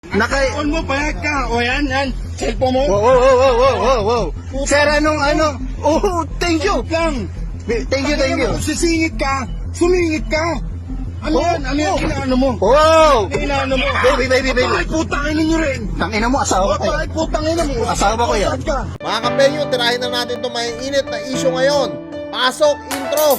Cellphone mo, payag ka. O yan. Cellphone mo. Wow. Sir, thank you. Lang. Thank you. Sisingit ka. Sumingit ka. Ano yan? Ano yan kinaano mo? Wow! Kinaano mo? Baby. Bakit putangin ninyo rin? Tangina mo, asawa ko. Bakit putangin mo? Asawa ko yan. Mga kapenyo, tirahin na natin itong may init na issue ngayon. Pasok, intro!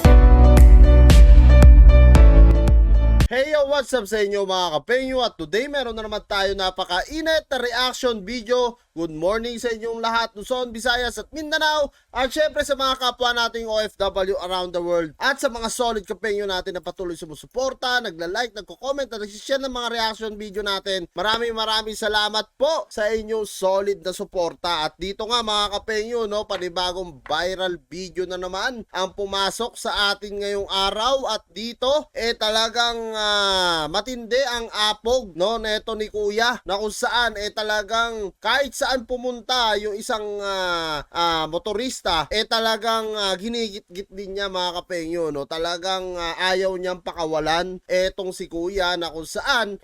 Hey yo, what's up sa inyo mga kapenyo? At today meron na naman tayo napaka-init na reaction video. Good morning sa inyong lahat, Luzon, Visayas at Mindanao. At syempre sa mga kapwa nating OFW around the world. At sa mga solid kapenyo natin na patuloy sumusuporta, nagla-like, nagko-comment at nagsishare ng mga reaction video natin. Maraming salamat po sa inyong solid na suporta. At dito nga mga kapenyo, no, panibagong viral video na naman ang pumasok sa atin ngayong araw. At dito, talagang matindi ang apog, no, neto ni Kuya, na kung saan talagang kahit saan pumunta yung isang motorista, talagang ginigit-git din niya mga kapenyo, no. Talagang ayaw niyang pakawalan etong si Kuya, na kung saan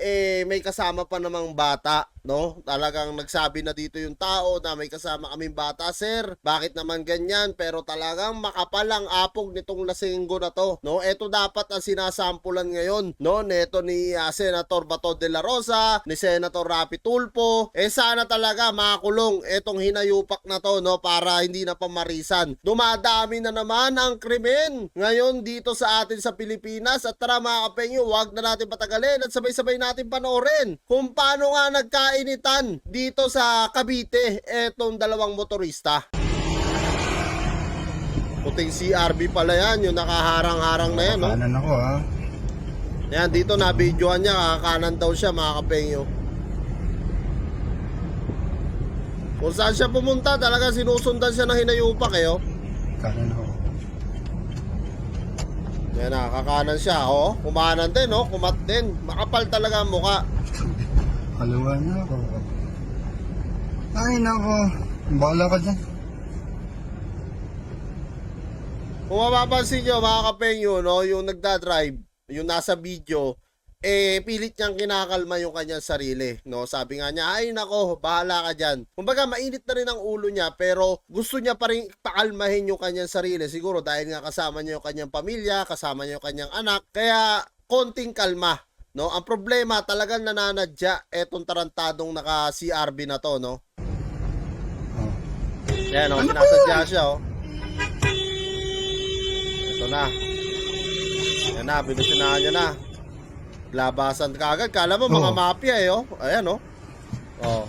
may kasama pa namang bata, no. Talagang nagsabi na dito yung tao na may kasama kaming bata, sir, bakit naman ganyan? Pero talagang makapal ang apog nitong lasinggo na to, no. Eto dapat ang sinasampulan ngayon, no, neto ni Senator Bato de la Rosa, ni Senator Rapi Tulfo. Sana talaga makulong etong hinayupak na to, no, para hindi na pamarisan. Dumadami na naman ang krimen ngayon dito sa atin sa Pilipinas. At tara mga kapenyo, wag na natin patagalin at sabay-sabay natin panoorin kung paano nga nagkainitan dito sa Cavite etong dalawang motorista. Puting CRV pala yan, yung nakaharang-harang na yan, no? Kanan ako ha. Yan, dito na videoan niya, kakanan daw siya mga kapenyo. Kung saan siya pumunta, talaga sinusundan siya ng hinayupak oh. Kanan ako. Yan na, kakanan siya, oh. Kumanan din, oh. Kumat din. Makapal talaga ang muka. Kaliwa na ako. Ay nako. Bahala ka dyan. Kung mapapansin nyo mga kapenyo, no, yung nagdadrive, yung nasa video, pilit niyang kinakalma yung kanyang sarili, no. Sabi nga niya, ay nako, bahala ka dyan. Kumbaga mainit na rin ang ulo niya, pero gusto niya pa rin pakalmahin yung kanyang sarili. Siguro dahil nga kasama niya yung kanyang pamilya, kasama niya yung kanyang anak, kaya konting kalma, no. Ang problema, talagang nananadya etong tarantadong naka CRV na to, no. Yan, oh, sinasadya siya, oh. Ito na. Yan na, binusinahan niya na. Labasan ka agad. Kala mo mga mafia oh. Ayan oh. Oh.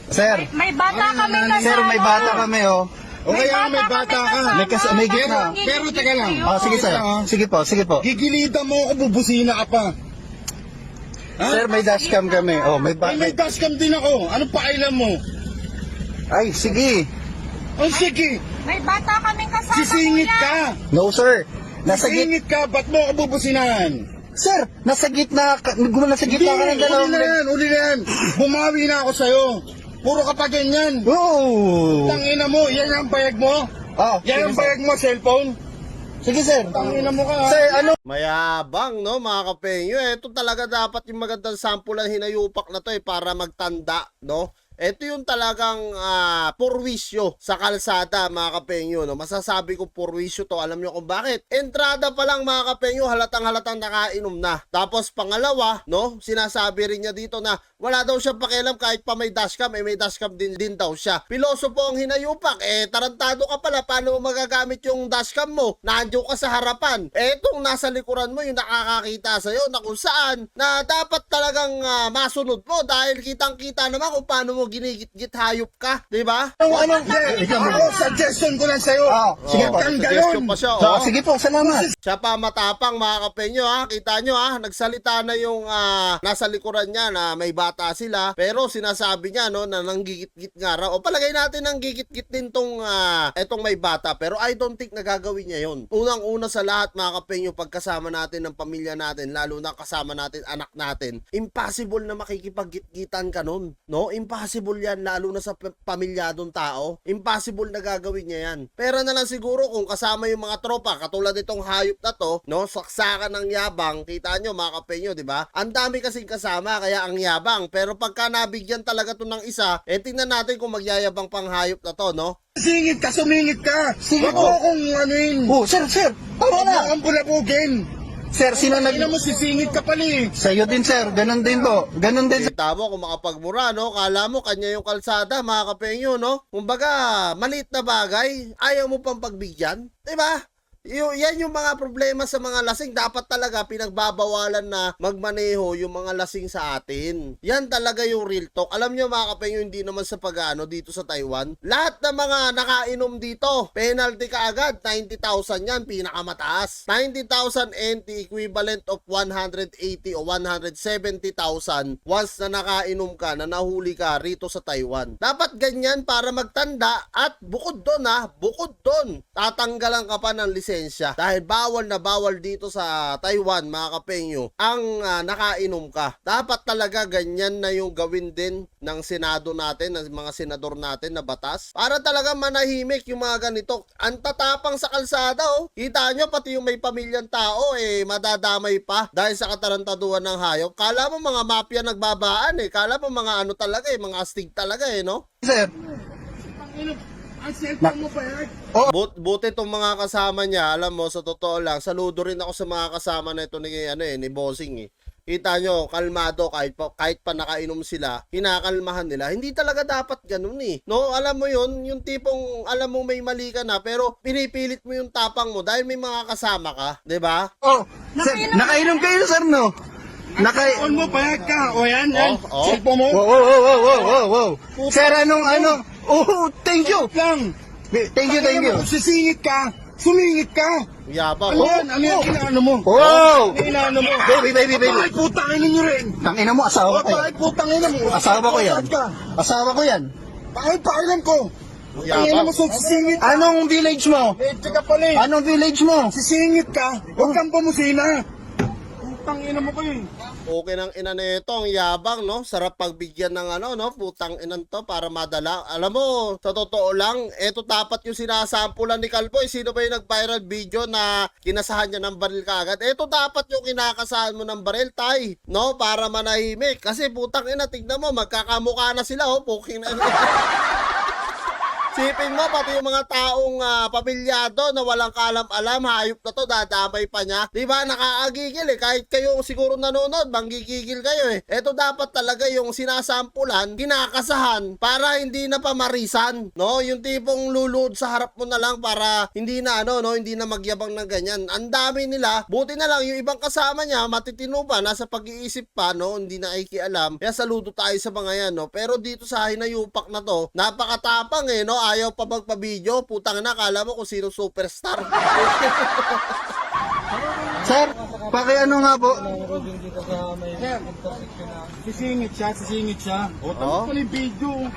Sir, May bata kami kasama. sir, may bata kami, oh. O kaya may bata ka. May gitna. Pero teka lang. Sige, sir. Sige po. Gigilitan mo ako, bubusina ka pa. Ha? Sir, may dashcam kami. Oh, may May dashcam din ako. Anong pakailan mo? Ay, sige. Ang sige. May bata kami kasama. Sisingit kuya. ka. No, sir. Nasa gitna. Sisingit ka. Ba't mo ako bubusinahan? Sir, nasa gitna ka ng dalawang. Uli na yan. Bumawi na ako sa'yo. Puro ka pa ganyan. Oh. Tangina mo, yan ang bayag mo? Oh, Yan ang bayag mo, cellphone? Sige, sir. Tangina mo ka. Sir, ano? Mayabang no mga kapenyo. Ito talaga dapat yung magandang sample ng hinayupak na to para magtanda, no. Ito yung talagang purwisyo sa kalsada mga kapenyo, no? Masasabi ko purwisyo to. Alam nyo kung bakit? Entrada pa lang mga kapenyo, halatang nakainom na. Tapos pangalawa, no? Sinasabi rin niya dito na wala daw siya pakialam kahit pa may dashcam. May dashcam din daw siya. Piloso po ang hinayupak. Tarantado ka pala. Paano mo magagamit yung dashcam mo? Nandiyo ka sa harapan. Itong nasa likuran mo yung nakakakita sa'yo na kung saan na dapat talagang masunod mo dahil kitang-kita naman kung paano mo ginigit-git hayop ka, di ba? Ako, suggestion ko lang sa'yo. Sige po. Kang Suggestion gayon. pa siya, Sige po, salamat. Siya pa matapang mga kapenyo ha. Kita nyo ha, nagsalita na yung nasa likuran niya na may bata sila. Pero sinasabi niya no na nanggigit-git nga raw. O palagay natin nanggigit-git din tong etong may bata. Pero I don't think nagagawin niya yun. Unang-una sa lahat mga kapenyo, pagkasama natin ng pamilya natin, lalo na kasama natin anak natin, impossible na makikipag-git-gitan ka nun. No? Impossible yan lalo na sa pamilyadong tao. Impossible na gagawin niya yan. Pero na lang siguro kung kasama yung mga tropa katulad nitong hayop na to, no, saksakan ng yabang. Kita nyo mga kapenyo, di ba? Ang dami kasing kasama kaya ang yabang. lang. Pero pagka nabigyan talaga to ng isa, tingnan natin kung magyayabang pang hayop na to, no? Singit ka, sumingit ka. Singit Huwag mo ko. akong anuin. Oh, sir, tama Huwag mo na. akong bulabugin. Sir, sino Ina mo, sisingit ka pala eh. Sa'yo din, sir. Ganon din po. Ganon din. Kita mo kung makapagmura, no? Kala mo kanya yung kalsada, mga kapengyo, no? Kumbaga, maliit na bagay, ayaw mo pang pagbigyan. Diba? Yan yung mga problema sa mga lasing. Dapat talaga pinagbabawalan na magmaneho yung mga lasing sa atin. Yan talaga yung real talk. Alam nyo mga kapengyo, hindi naman sa pag-ano dito sa Taiwan. Lahat ng mga nakainom dito, penalty ka agad. 90,000 yan, pinakamataas. 90,000 NT equivalent of 180 o 170,000 once na nakainom ka, na nahuli ka rito sa Taiwan. Dapat ganyan para magtanda at bukod doon, tatanggalan ka pa ng lisensya. Dahil bawal na bawal dito sa Taiwan, mga kapengyo, ang nakainom ka. Dapat talaga ganyan na yung gawin din ng Senado natin, ng mga senador natin na batas. Para talaga manahimik yung mga ganito. Ang tatapang sa kalsada, oh. Kita nyo, pati yung may pamilyang tao, madadamay pa dahil sa katarantaduhan ng hayop. Kala mo mga mafia nagbabaan, Kala mo mga ano talaga, mga astig talaga, no? Sir. Ang cellphone mo pa yan. Buti itong mga kasama niya, alam mo, sa totoo lang, saludo rin ako sa mga kasama na ito ni Bossing. Kita nyo, kalmado, kahit pa nakainom sila, kinakalmahan nila. Hindi talaga dapat ganun No, alam mo yun, yung tipong, alam mo may mali ka na, pero pinipilit mo yung tapang mo dahil may mga kasama ka, di ba? Oh, sir, nakainom kayo, sir, no? Cellphone mo, payag ka. O yan, yan. Oh. Cellphone mo. Wow. Sir, ano? Oh, thank you. Lang. Thank you. Sisingit ka, sumingit ka. Yabang. Ano yan, inaano mo? Wow! Inaano mo? Baby. Bakit putang ina nyo rin? Tangina mo, asawa ko yan. Bakit putang ina mo? Asawa ko yan. Bakit ka? Asawa ko yan. Bakit pakialam ko? Ina mo, sisingit. Anong village mo? Medyo ka pala eh. Anong village mo? Sisingit ka, huwag kang pamusina. Putang ina mo ko eh. Okay ng ina nito, ang yabang, no? Sarap pagbigyan ng putang inan to para madala. Alam mo, sa totoo lang, eto dapat yung sinasampulan ni Kalboy. Sino ba yung nag-viral video na kinasahan niya ng baril kaagad? Eto dapat yung kinakasahan mo ng baril, tay, no? Para manahimik. Kasi putang ina, tignan mo, magkakamukha na sila, puking na. Sipin mo, pati yung mga taong pamilyado na walang kalam-alam, hayop na to, dadamay pa niya. Diba, nakakagigil kahit kayo siguro nanonood, manggigigil kayo Ito dapat talaga yung sinasampulan, kinakasahan, para hindi na pamarisan, no? Yung tipong lulud sa harap mo na lang para hindi na hindi na magyabang ng ganyan. Ang dami nila, buti na lang yung ibang kasama niya, matitino pa, nasa pag-iisip pa, no? Hindi na ikialam. Kaya saludo tayo sa mga yan, no? Pero dito sa hinayupak na to, napakatapang no? Ayaw pa magpa-video, putang na, kala mo kung sino superstar. Sir, pakiano nga po? Sisingit siya. O, tapos pala yung video.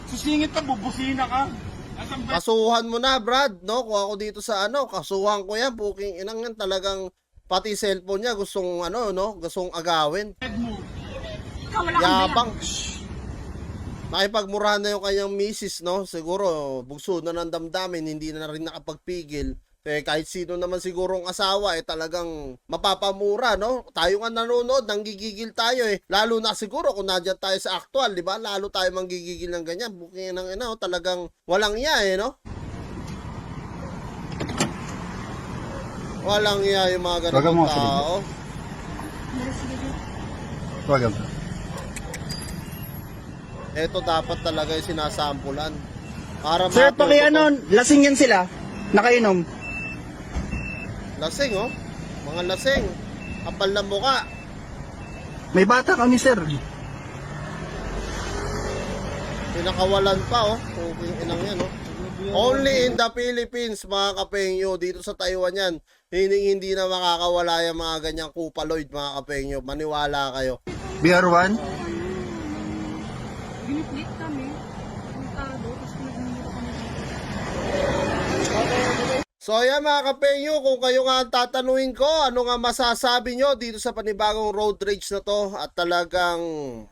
Sisingit ka, bubusina ka. Kasuhan mo na, Brad, no? Kung ako dito sa kasuhan ko yan, puking inang yan, talagang pati cellphone niya gustong gustong agawin. Ikaw wala kang Yabang. Nakipagmurahan na yung kanyang misis, no? Siguro, bugso na ng damdamin, hindi na rin nakapagpigil. Kahit sino naman sigurong asawa, talagang mapapamura, no? Tayo nga nanonood, nanggigigil tayo, Lalo na siguro kung nadyan tayo sa actual, di ba? Lalo tayo manggigigil ng ganyan. Bukin ng talagang walang iya, no? Walang iya yung mga ganitong tao. Wag mo. Ito dapat talaga yung sinasampulan. Para Sir, matuto pakiano, lasing yan sila. Nakainom. Lasing, mga lasing. Kapal na mukha. May bata kami, sir. Pinakawalan pa, Puking inang yan, Only in the Philippines, mga kapengyo. Dito sa Taiwan yan. Hindi na makakawala yung mga ganyang kupaloid, mga kapengyo. Maniwala kayo. BR1? Giniplit kami. Puntado. Tapos pinagmumura kami. So ayan mga kapengyo, kung kayo nga ang tatanungin ko, ano nga masasabi nyo dito sa panibagong road rage na to? At talagang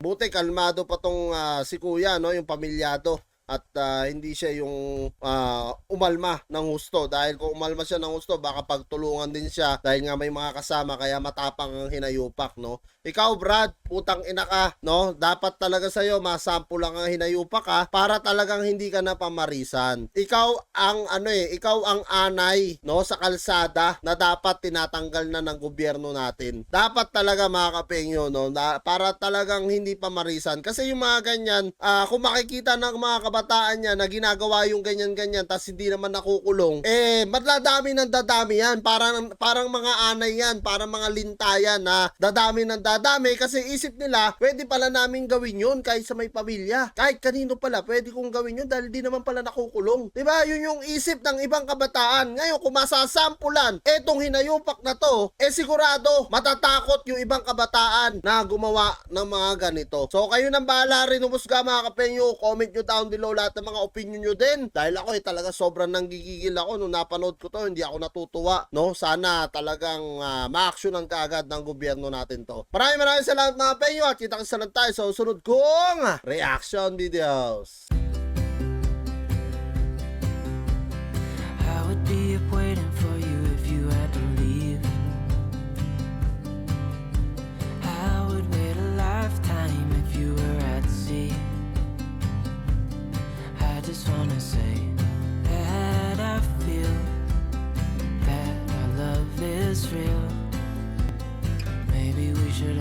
buti kalmado pa tong si kuya, yung pamilyado. at hindi siya yung umalma ng husto. Dahil kung umalma siya ng husto, baka pagtulungan din siya dahil nga may mga kasama kaya matapang ang hinayupak, no? Ikaw, Brad, putang ina ka, no? Dapat talaga sa'yo, masample lang ang hinayupak ka para talagang hindi ka na pamarisan. Ikaw ang ikaw ang anay, no, sa kalsada na dapat tinatanggal na ng gobyerno natin. Dapat talaga mga kapengyo, no, para talagang hindi pamarisan. Kasi yung mga ganyan, kung makikita ng mga kabataan niya na ginagawa yung ganyan-ganyan tas hindi naman nakukulong, madadami ng dadami yan. Parang mga anay yan, parang mga lintayan na dadami ng dadami kasi isip nila, pwede pala namin gawin yun kahit sa may pamilya. Kahit kanino pala, pwede kong gawin yun dahil di naman pala nakukulong. Diba? Yun yung isip ng ibang kabataan. Ngayon, kung masasampulan etong hinayupak na to, sigurado matatakot yung ibang kabataan na gumawa ng mga ganito. So, kayo nang bahala rin umusga mga kapenyo. Comment nyo down below lahat ng mga opinion nyo din. Dahil ako talaga sobrang nanggigigil ako nung napanood ko to. Hindi ako natutuwa. No? Sana talagang ma-actionan kaagad ng gobyerno natin to. Maraming salamat mga kapenyo at kita-kita lang tayo sa susunod kong reaction videos. I would be up waiting for you if you had to leave. I would wait a lifetime if you were at sea. I just wanna say that I feel that our love is real. Maybe we should